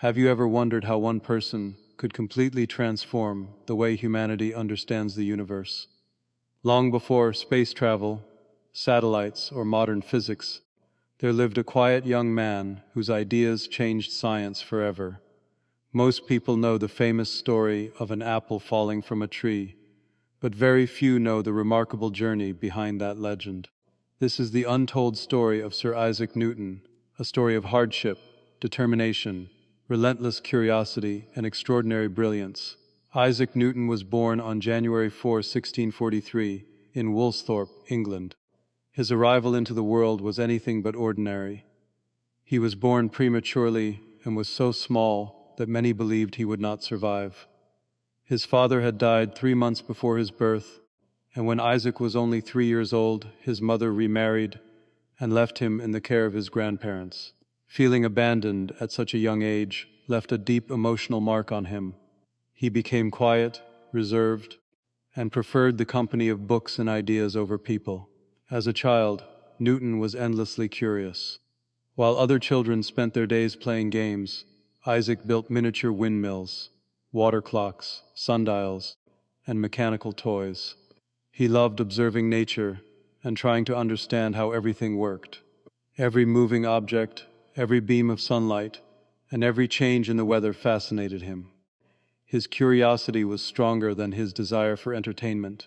Have you ever wondered how one person could completely transform the way humanity understands the universe? Long before space travel, satellites, or modern physics, there lived a quiet young man whose ideas changed science forever. Most people know the famous story of an apple falling from a tree, but very few know the remarkable journey behind that legend. This is the untold story of Sir Isaac Newton, a story of hardship, determination, relentless curiosity, and extraordinary brilliance. Isaac Newton was born on January 4, 1643, in Woolsthorpe, England. His arrival into the world was anything but ordinary. He was born prematurely and was so small that many believed he would not survive. His father had died 3 months before his birth, and when Isaac was only 3 years old, his mother remarried and left him in the care of his grandparents. Feeling abandoned at such a young age left a deep emotional mark on him. He became quiet, reserved, and preferred the company of books and ideas over people. As a child, Newton was endlessly curious. While other children spent their days playing games, Isaac built miniature windmills, water clocks, sundials, and mechanical toys. He loved observing nature and trying to understand how everything worked. Every moving object, every beam of sunlight, and every change in the weather fascinated him. His curiosity was stronger than his desire for entertainment.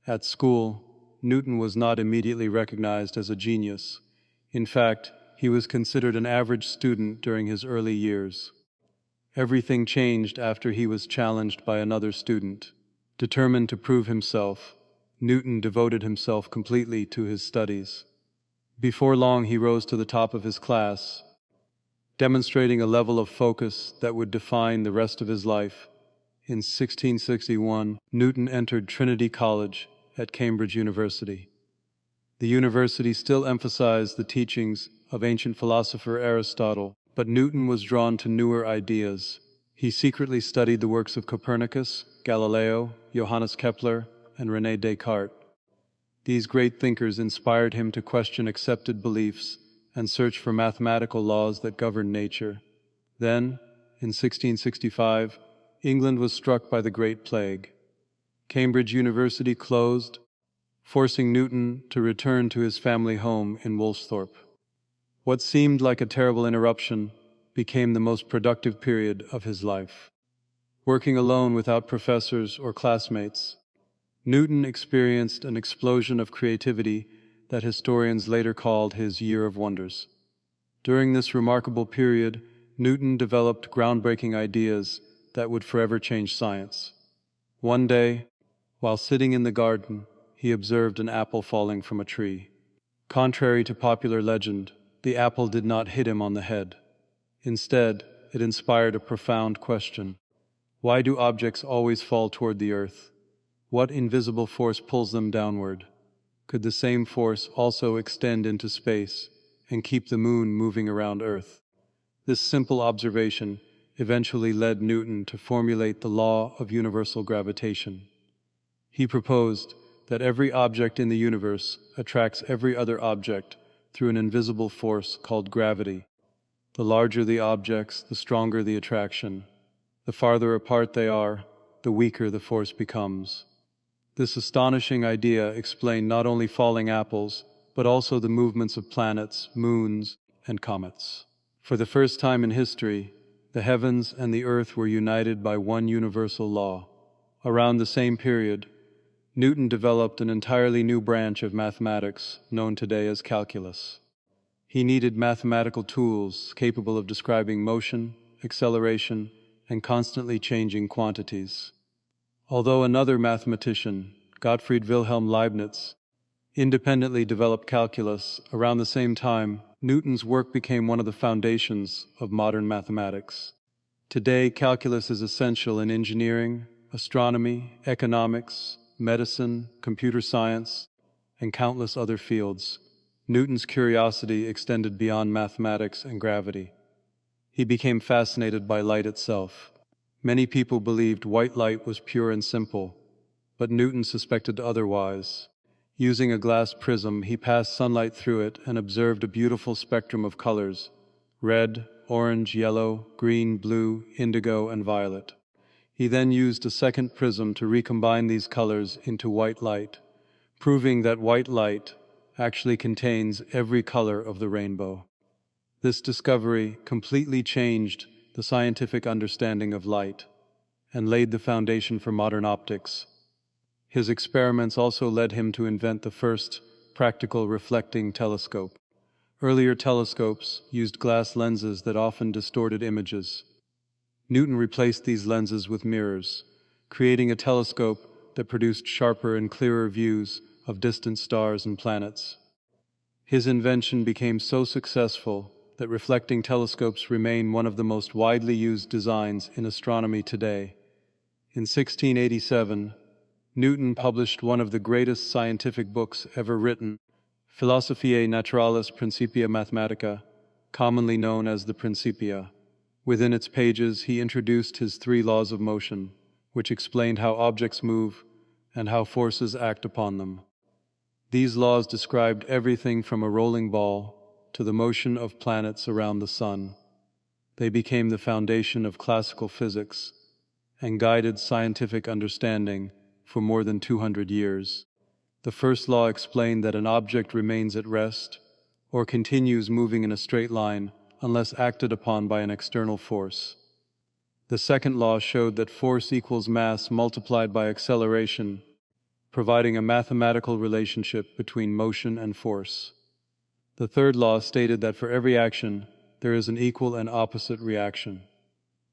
At school, Newton was not immediately recognized as a genius. In fact, he was considered an average student during his early years. Everything changed after he was challenged by another student. Determined to prove himself, Newton devoted himself completely to his studies. Before long, he rose to the top of his class, demonstrating a level of focus that would define the rest of his life. In 1661, Newton entered Trinity College at Cambridge University. The university still emphasized the teachings of ancient philosopher Aristotle, but Newton was drawn to newer ideas. He secretly studied the works of Copernicus, Galileo, Johannes Kepler, and René Descartes. These great thinkers inspired him to question accepted beliefs and search for mathematical laws that govern nature. Then, in 1665, England was struck by the Great Plague. Cambridge University closed, forcing Newton to return to his family home in Woolsthorpe. What seemed like a terrible interruption became the most productive period of his life. Working alone without professors or classmates, Newton experienced an explosion of creativity that historians later called his Year of Wonders. During this remarkable period, Newton developed groundbreaking ideas that would forever change science. One day, while sitting in the garden, he observed an apple falling from a tree. Contrary to popular legend, the apple did not hit him on the head. Instead, it inspired a profound question. Why do objects always fall toward the earth? What invisible force pulls them downward? Could the same force also extend into space and keep the moon moving around Earth? This simple observation eventually led Newton to formulate the law of universal gravitation. He proposed that every object in the universe attracts every other object through an invisible force called gravity. The larger the objects, the stronger the attraction. The farther apart they are, the weaker the force becomes. This astonishing idea explained not only falling apples, but also the movements of planets, moons, and comets. For the first time in history, the heavens and the earth were united by one universal law. Around the same period, Newton developed an entirely new branch of mathematics known today as calculus. He needed mathematical tools capable of describing motion, acceleration, and constantly changing quantities. Although another mathematician, Gottfried Wilhelm Leibniz, independently developed calculus around the same time, Newton's work became one of the foundations of modern mathematics. Today, calculus is essential in engineering, astronomy, economics, medicine, computer science, and countless other fields. Newton's curiosity extended beyond mathematics and gravity. He became fascinated by light itself. Many people believed white light was pure and simple, but Newton suspected otherwise. Using a glass prism, he passed sunlight through it and observed a beautiful spectrum of colors: red, orange, yellow, green, blue, indigo, and violet. He then used a second prism to recombine these colors into white light, proving that white light actually contains every color of the rainbow. This discovery completely changed the scientific understanding of light and laid the foundation for modern optics. His experiments also led him to invent the first practical reflecting telescope. Earlier telescopes used glass lenses that often distorted images. Newton replaced these lenses with mirrors, creating a telescope that produced sharper and clearer views of distant stars and planets. His invention became so successful that reflecting telescopes remain one of the most widely used designs in astronomy today. In 1687, Newton published one of the greatest scientific books ever written, Philosophiae Naturalis Principia Mathematica, commonly known as the Principia. Within its pages, he introduced his three laws of motion, which explained how objects move and how forces act upon them. These laws described everything from a rolling ball to the motion of planets around the sun. They became the foundation of classical physics and guided scientific understanding for more than 200 years. The first law explained that an object remains at rest or continues moving in a straight line unless acted upon by an external force. The second law showed that force equals mass multiplied by acceleration, providing a mathematical relationship between motion and force. The third law stated that for every action, there is an equal and opposite reaction.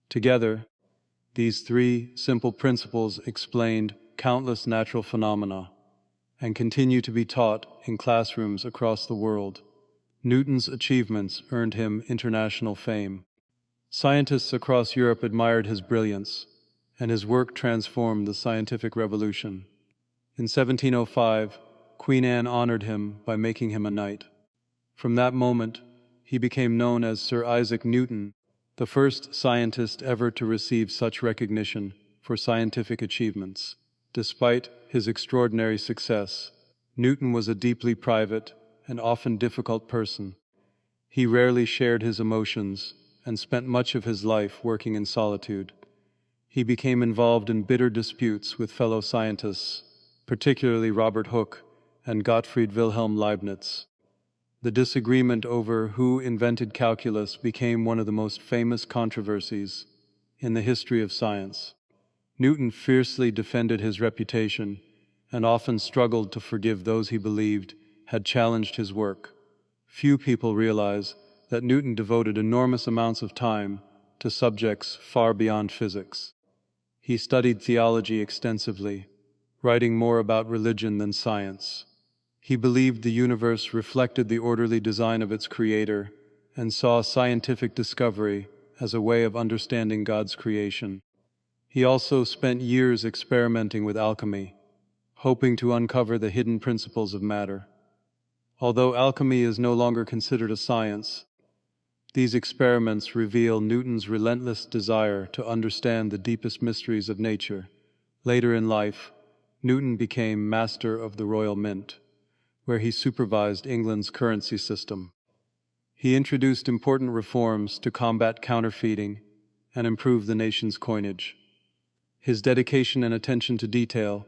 Together, these three simple principles explained countless natural phenomena and continue to be taught in classrooms across the world. Newton's achievements earned him international fame. Scientists across Europe admired his brilliance, and his work transformed the scientific revolution. In 1705, Queen Anne honored him by making him a knight. From that moment, he became known as Sir Isaac Newton, the first scientist ever to receive such recognition for scientific achievements. Despite his extraordinary success, Newton was a deeply private and often difficult person. He rarely shared his emotions and spent much of his life working in solitude. He became involved in bitter disputes with fellow scientists, particularly Robert Hooke and Gottfried Wilhelm Leibniz. The disagreement over who invented calculus became one of the most famous controversies in the history of science. Newton fiercely defended his reputation and often struggled to forgive those he believed had challenged his work. Few people realize that Newton devoted enormous amounts of time to subjects far beyond physics. He studied theology extensively, writing more about religion than science. He believed the universe reflected the orderly design of its creator and saw scientific discovery as a way of understanding God's creation. He also spent years experimenting with alchemy, hoping to uncover the hidden principles of matter. Although alchemy is no longer considered a science, these experiments reveal Newton's relentless desire to understand the deepest mysteries of nature. Later in life, Newton became Master of the Royal Mint, where he supervised England's currency system. He introduced important reforms to combat counterfeiting and improve the nation's coinage. His dedication and attention to detail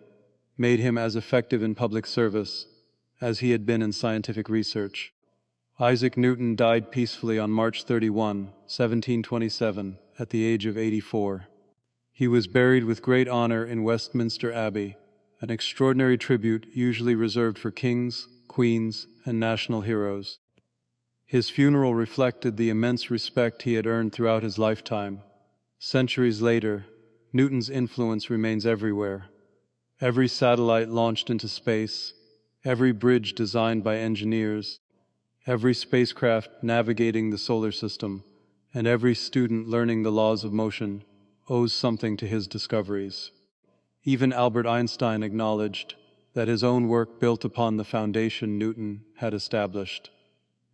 made him as effective in public service as he had been in scientific research. Isaac Newton died peacefully on March 31, 1727, at the age of 84. He was buried with great honor in Westminster Abbey, an extraordinary tribute usually reserved for kings, queens, and national heroes. His funeral reflected the immense respect he had earned throughout his lifetime. Centuries later, Newton's influence remains everywhere. Every satellite launched into space, every bridge designed by engineers, every spacecraft navigating the solar system, and every student learning the laws of motion owes something to his discoveries. Even Albert Einstein acknowledged that his own work built upon the foundation Newton had established.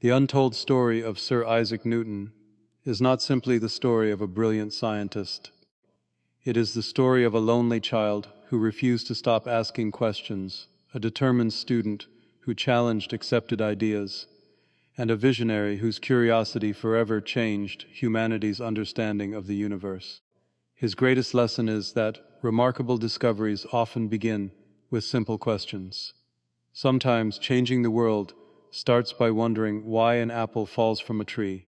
The untold story of Sir Isaac Newton is not simply the story of a brilliant scientist. It is the story of a lonely child who refused to stop asking questions, a determined student who challenged accepted ideas, and a visionary whose curiosity forever changed humanity's understanding of the universe. His greatest lesson is that remarkable discoveries often begin with simple questions. Sometimes changing the world starts by wondering why an apple falls from a tree.